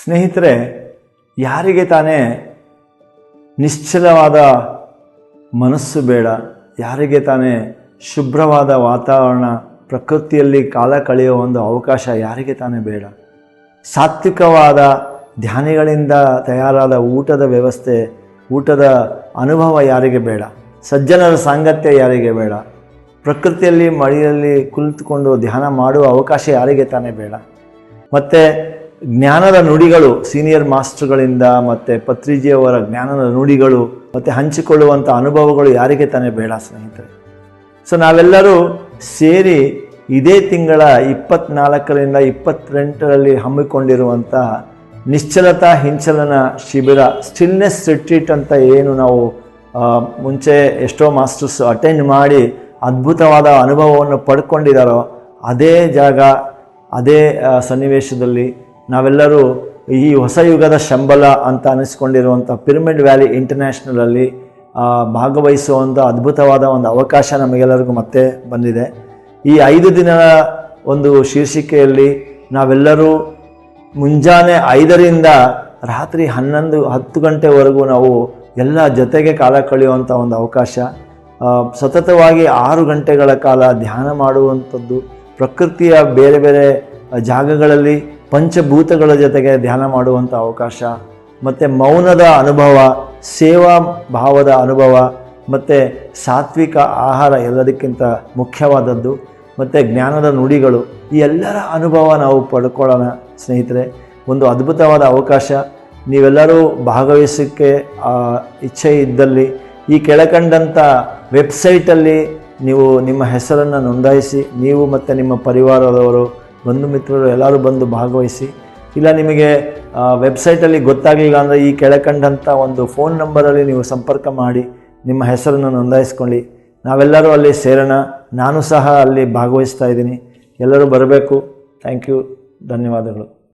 ಸ್ನೇಹಿತರೆ, ಯಾರಿಗೆ ತಾನೇ ನಿಶ್ಚಲವಾದ ಮನಸ್ಸು ಬೇಡ? ಯಾರಿಗೆ ತಾನೇ ಶುಭ್ರವಾದ ವಾತಾವರಣ, ಪ್ರಕೃತಿಯಲ್ಲಿ ಕಾಲ ಕಳೆಯುವ ಒಂದು ಅವಕಾಶ ಯಾರಿಗೆ ತಾನೇ ಬೇಡ? ಸಾತ್ವಿಕವಾದ ಧ್ಯಾನಿಗಳಿಂದ ತಯಾರಾದ ಊಟದ ವ್ಯವಸ್ಥೆ, ಊಟದ ಅನುಭವ ಯಾರಿಗೆ ಬೇಡ? ಸಜ್ಜನರ ಸಾಂಗತ್ಯ ಯಾರಿಗೆ ಬೇಡ? ಪ್ರಕೃತಿಯಲ್ಲಿ ಮಳೆಯಲ್ಲಿ ಕುಳಿತುಕೊಂಡು ಧ್ಯಾನ ಮಾಡುವ ಅವಕಾಶ ಯಾರಿಗೆ ತಾನೇ ಬೇಡ? ಮತ್ತು ಜ್ಞಾನದ ನುಡಿಗಳು, ಸೀನಿಯರ್ ಮಾಸ್ಟರ್ಗಳಿಂದ ಮತ್ತು ಪತ್ರಿಜಿಯವರ ಜ್ಞಾನದ ನುಡಿಗಳು ಮತ್ತು ಹಂಚಿಕೊಳ್ಳುವಂಥ ಅನುಭವಗಳು ಯಾರಿಗೆ ತಾನೇ ಬೇಡ ಸ್ನೇಹಿತರೆ? ಸೊ ನಾವೆಲ್ಲರೂ ಸೇರಿ ಇದೇ ತಿಂಗಳ 24ರಿಂದ 28ರಲ್ಲಿ ಹಮ್ಮಿಕೊಂಡಿರುವಂಥ ನಿಶ್ಚಲತಾ ಹಿಂಚಲನ ಶಿಬಿರ, ಸ್ಟಿಲ್ನೆಸ್ ರಿಟ್ರೀಟ್ ಅಂತ ಏನು ನಾವು ಮುಂಚೆ ಎಷ್ಟೋ ಮಾಸ್ಟರ್ಸ್ ಅಟೆಂಡ್ ಮಾಡಿ ಅದ್ಭುತವಾದ ಅನುಭವವನ್ನು ಪಡ್ಕೊಂಡಿದ್ದಾರೋ, ಅದೇ ಜಾಗ, ಅದೇ ಸನ್ನಿವೇಶದಲ್ಲಿ ನಾವೆಲ್ಲರೂ ಈ ಹೊಸ ಯುಗದ ಶಂಬಲ ಅಂತ ಅನಿಸ್ಕೊಂಡಿರುವಂಥ ಪಿರಮಿಡ್ ವ್ಯಾಲಿ ಇಂಟರ್ನ್ಯಾಷನಲಲ್ಲಿ ಭಾಗವಹಿಸುವಂಥ ಅದ್ಭುತವಾದ ಒಂದು ಅವಕಾಶ ನಮಗೆಲ್ಲರಿಗೂ ಮತ್ತೆ ಬಂದಿದೆ. ಈ 5 ದಿನದ ಒಂದು ಶೀರ್ಷಿಕೆಯಲ್ಲಿ ನಾವೆಲ್ಲರೂ ಮುಂಜಾನೆ 5ರಿಂದ ರಾತ್ರಿ 10 ಗಂಟೆವರೆಗೂ ನಾವು ಎಲ್ಲ ಜೊತೆಗೆ ಕಾಲ ಕಳೆಯುವಂಥ ಒಂದು ಅವಕಾಶ, ಸತತವಾಗಿ 6 ಗಂಟೆಗಳ ಕಾಲ ಧ್ಯಾನ ಮಾಡುವಂಥದ್ದು, ಪ್ರಕೃತಿಯ ಬೇರೆ ಬೇರೆ ಜಾಗಗಳಲ್ಲಿ ಪಂಚಭೂತಗಳ ಜೊತೆಗೆ ಧ್ಯಾನ ಮಾಡುವಂಥ ಅವಕಾಶ, ಮತ್ತು ಮೌನದ ಅನುಭವ, ಸೇವಾ ಭಾವದ ಅನುಭವ, ಮತ್ತು ಸಾತ್ವಿಕ ಆಹಾರ ಎಲ್ಲದಕ್ಕಿಂತ ಮುಖ್ಯವಾದದ್ದು, ಮತ್ತು ಜ್ಞಾನದ ನುಡಿಗಳು, ಈ ಎಲ್ಲರ ಅನುಭವ ನಾವು ಪಡ್ಕೊಳ್ಳೋಣ ಸ್ನೇಹಿತರೆ. ಒಂದು ಅದ್ಭುತವಾದ ಅವಕಾಶ. ನೀವೆಲ್ಲರೂ ಭಾಗವಹಿಸೋಕ್ಕೆ ಇಚ್ಛೆ ಇದ್ದಲ್ಲಿ ಈ ಕೆಳಕಂಡಂಥ ವೆಬ್ಸೈಟಲ್ಲಿ ನೀವು ನಿಮ್ಮ ಹೆಸರನ್ನು ನೋಂದಾಯಿಸಿ, ನೀವು ಮತ್ತು ನಿಮ್ಮ ಪರಿವಾರದವರು, ಬಂಧು ಮಿತ್ರರು ಎಲ್ಲರೂ ಬಂದು ಭಾಗವಹಿಸಿ. ಇಲ್ಲ ನಿಮಗೆ ವೆಬ್ಸೈಟಲ್ಲಿ ಗೊತ್ತಾಗಲಿಲ್ಲ ಅಂದರೆ ಈ ಕೆಳಕಂಡಂಥ ಒಂದು ಫೋನ್ ನಂಬರಲ್ಲಿ ನೀವು ಸಂಪರ್ಕ ಮಾಡಿ ನಿಮ್ಮ ಹೆಸರನ್ನು ನೋಂದಾಯಿಸ್ಕೊಳ್ಳಿ. ನಾವೆಲ್ಲರೂ ಅಲ್ಲಿ ಸೇರೋಣ. ನಾನು ಸಹ ಅಲ್ಲಿ ಭಾಗವಹಿಸ್ತಾ ಇದ್ದೀನಿ. ಎಲ್ಲರೂ ಬರಬೇಕು. Thank you. ಧನ್ಯವಾದಗಳು.